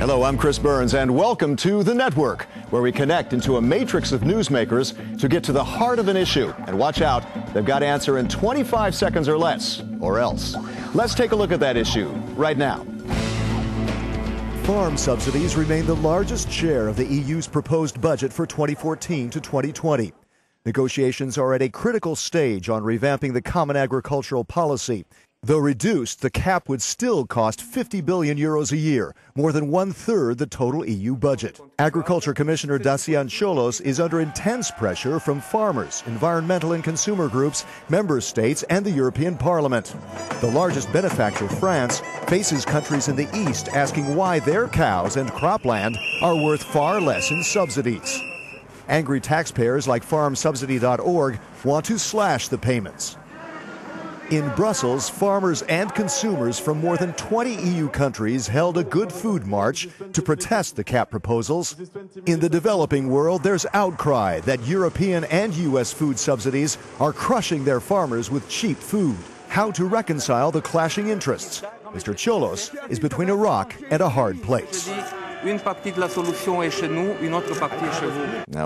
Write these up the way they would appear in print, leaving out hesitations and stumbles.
Hello, I'm Chris Burns, and welcome to The Network, where we connect into a matrix of newsmakers to get to the heart of an issue. And watch out, they've got to answer in 25 seconds or less, or else. Let's take a look at that issue right now. Farm subsidies remain the largest share of the EU's proposed budget for 2014 to 2020. Negotiations are at a critical stage on revamping the common agricultural policy. Though reduced, the cap would still cost 50 billion euros a year, more than one-third the total EU budget. Agriculture Commissioner Dacian Ciolos is under intense pressure from farmers, environmental and consumer groups, member states, and the European Parliament. The largest benefactor, France, faces countries in the East asking why their cows and cropland are worth far less in subsidies. Angry taxpayers like farmsubsidy.org want to slash the payments. In Brussels, farmers and consumers from more than 20 EU countries held a good food march to protest the cap proposals. In the developing world, there's outcry that European and U.S. food subsidies are crushing their farmers with cheap food. How to reconcile the clashing interests? Mr. Ciolos is between a rock and a hard place. Now,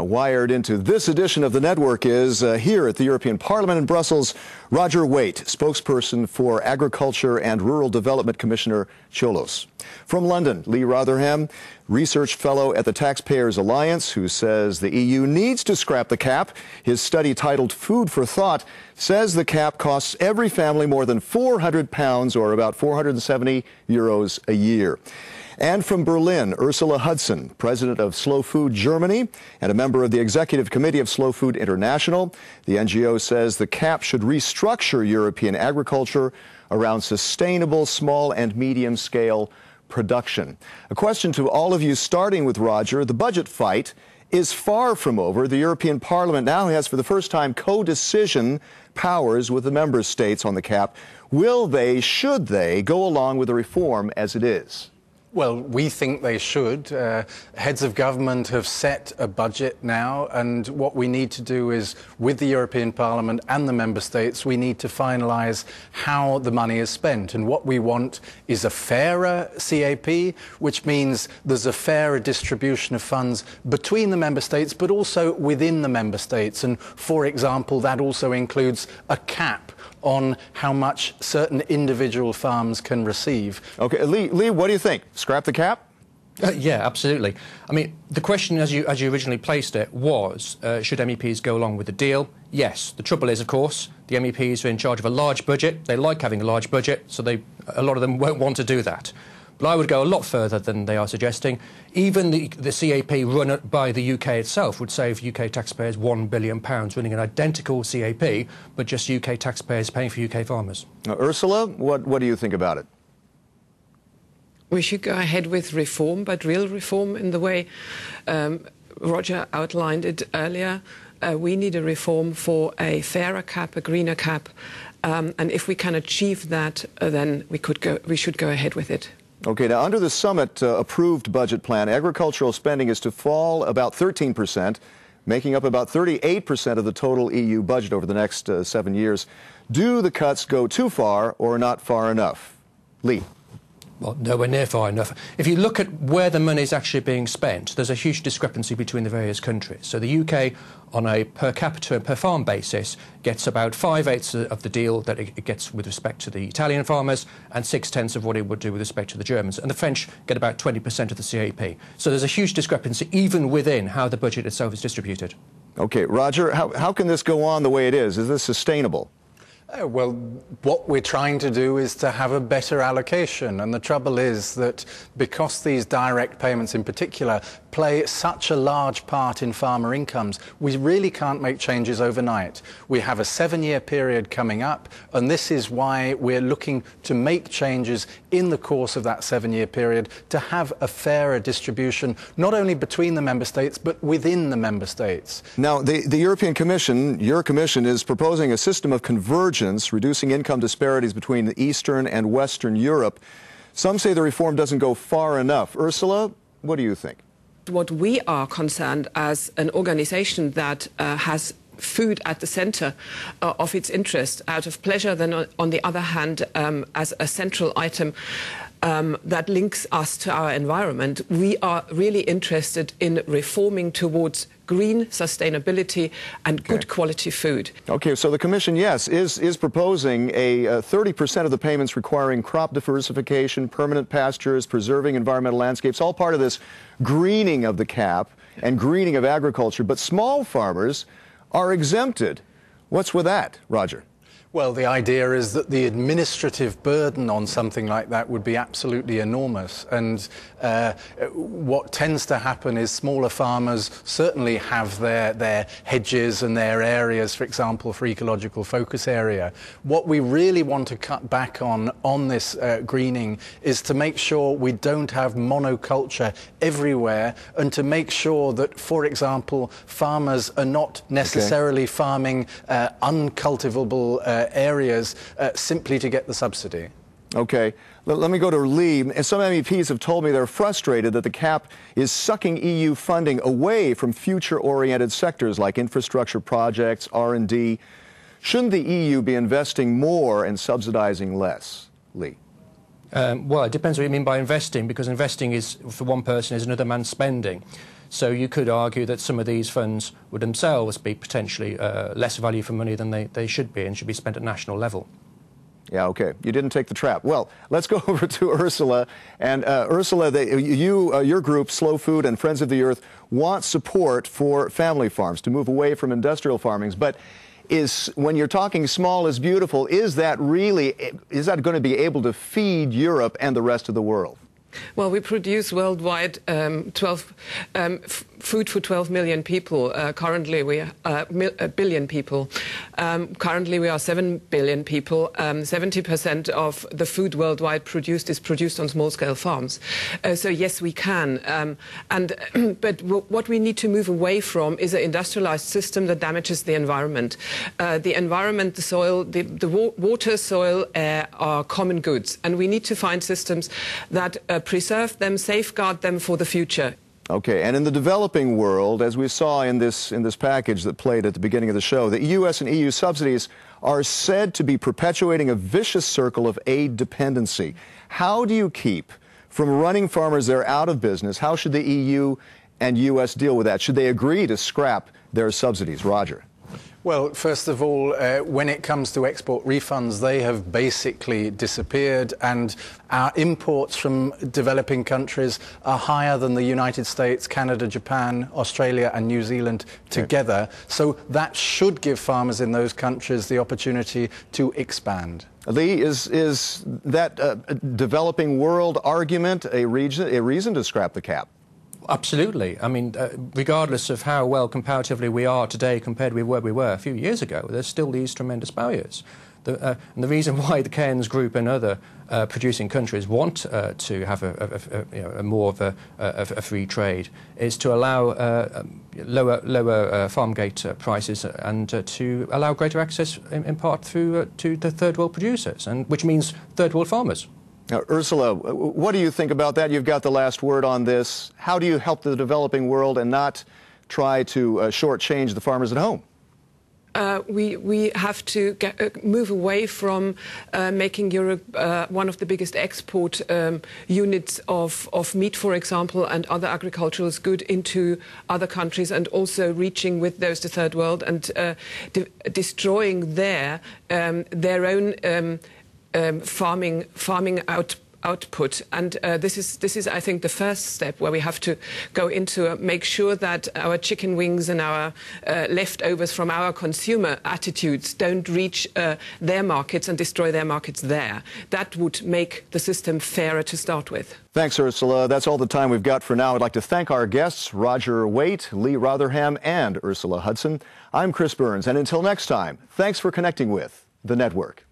wired into this edition of The Network is, here at the European Parliament in Brussels, Roger Waite, spokesperson for Agriculture and Rural Development Commissioner Ciolos. From London, Lee Rotherham, research fellow at the Taxpayers Alliance, who says the EU needs to scrap the cap. His study titled Food for Thought says the cap costs every family more than £400, or about 470 euros a year. And from Berlin, Ursula Hudson, president of Slow Food Germany and a member of the executive committee of Slow Food International. The NGO says the cap should restructure European agriculture around sustainable small and medium scale production. A question to all of you, starting with Roger. The budget fight is far from over. The European Parliament now has, for the first time, co-decision powers with the member states on the cap. Will they, should they, go along with the reform as it is? Well, we think they should. Heads of government have set a budget now, and what we need to do is, with the European Parliament and the member states, we need to finalise how the money is spent. And what we want is a fairer CAP, which means there's a fairer distribution of funds between the member states, but also within the member states. And, for example, that also includes a cap on how much certain individual farms can receive. Okay, Lee, what do you think? Scrap the cap? Yeah, absolutely. I mean, the question, as you originally placed it, was should MEPs go along with the deal? Yes. The trouble is, of course, the MEPs are in charge of a large budget. They like having a large budget, so a lot of them won't want to do that. But I would go a lot further than they are suggesting. Even the CAP run by the UK itself would save UK taxpayers £1 billion, running an identical CAP, but just UK taxpayers paying for UK farmers. Now, Ursula, what do you think about it? We should go ahead with reform, but real reform in the way Roger outlined it earlier. We need a reform for a fairer cap, a greener cap, and if we can achieve that, then we should go ahead with it. Okay, now under the summit approved budget plan, agricultural spending is to fall about 13%, making up about 38% of the total EU budget over the next 7 years. Do the cuts go too far or not far enough? Lee? Well, nowhere near far enough. If you look at where the money is actually being spent, there's a huge discrepancy between the various countries. So the UK, on a per capita and per farm basis, gets about 5/8 of the deal that it gets with respect to the Italian farmers and 6/10 of what it would do with respect to the Germans. And the French get about 20% of the CAP. So there's a huge discrepancy even within how the budget itself is distributed. Okay, Roger, how can this go on the way it is? Is this sustainable? Well, what we're trying to do is to have a better allocation, and the trouble is that because these direct payments in particular play such a large part in farmer incomes, we really can't make changes overnight. We have a 7-year period coming up, and this is why we're looking to make changes in the course of that 7-year period to have a fairer distribution, not only between the member states, but within the member states. Now, the European Commission, your commission, is proposing a system of convergence, reducing income disparities between Eastern and Western Europe. Some say the reform doesn't go far enough. Ursula, what do you think? What we are concerned as an organization that has food at the center of its interest out of pleasure, then on the other hand, as a central item that links us to our environment, we are really interested in reforming towards green sustainability and good quality food. Okay, so the Commission, yes, is proposing a 30% of the payments requiring crop diversification, permanent pastures, preserving environmental landscapes, all part of this greening of the CAP and greening of agriculture. But small farmers are exempted. What's with that, Roger? Well, the idea is that the administrative burden on something like that would be absolutely enormous. And what tends to happen is smaller farmers certainly have their hedges and their areas, for example, for ecological focus area. What we really want to cut back on this greening is to make sure we don't have monoculture everywhere, and to make sure that, for example, farmers are not necessarily farming uncultivable areas simply to get the subsidy. Okay, let me go to Lee. And some MEPs have told me they're frustrated that the CAP is sucking EU funding away from future-oriented sectors like infrastructure projects, R&D. Shouldn't the EU be investing more and subsidizing less? Lee? Well, it depends what you mean by investing, because investing is, for one person, is another man's spending. So you could argue that some of these funds would themselves be potentially less value for money than they should be, and should be spent at national level. Yeah, okay. You didn't take the trap. Well, let's go over to Ursula. And Ursula, your group, Slow Food and Friends of the Earth, want support for family farms to move away from industrial farmings. But when you're talking small is beautiful, is that going to be able to feed Europe and the rest of the world? Well, we produce worldwide food for 12 million people. Currently, we are a billion people. Currently, we are 7 billion people. 70% of the food worldwide is produced on small-scale farms. So yes, we can. But what we need to move away from is an industrialized system that damages the environment. The environment, the soil, the water, soil, air are common goods, and we need to find systems that preserve them, safeguard them for the future. Okay, and in the developing world, as we saw in this package that played at the beginning of the show, the US and EU subsidies are said to be perpetuating a vicious circle of aid dependency. How do you keep from running farmers there out of business? How should the EU and US deal with that? Should they agree to scrap their subsidies? Roger. Well, first of all, when it comes to export refunds, they have basically disappeared, and our imports from developing countries are higher than the United States, Canada, Japan, Australia and New Zealand together. So that should give farmers in those countries the opportunity to expand. Lee, is that developing world argument a reason to scrap the CAP? Absolutely. I mean, regardless of how well comparatively we are today compared with where we were a few years ago, there's still these tremendous barriers. And the reason why the Cairns Group and other producing countries want to have more of a free trade is to allow lower farm gate prices and to allow greater access in part through to the third world producers, and which means third world farmers. Now, Ursula, what do you think about that? You've got the last word on this. How do you help the developing world and not try to shortchange the farmers at home? We have to move away from making Europe one of the biggest export units of meat, for example, and other agricultural goods into other countries, and also reaching with those to third world and destroying their own farming output. And this is, I think, the first step where we have to go into make sure that our chicken wings and our leftovers from our consumer attitudes don't reach their markets and destroy their markets there. That would make the system fairer to start with. Thanks, Ursula. That's all the time we've got for now. I'd like to thank our guests, Roger Waite, Lee Rotherham, and Ursula Hudson. I'm Chris Burns, and until next time, thanks for connecting with The Network.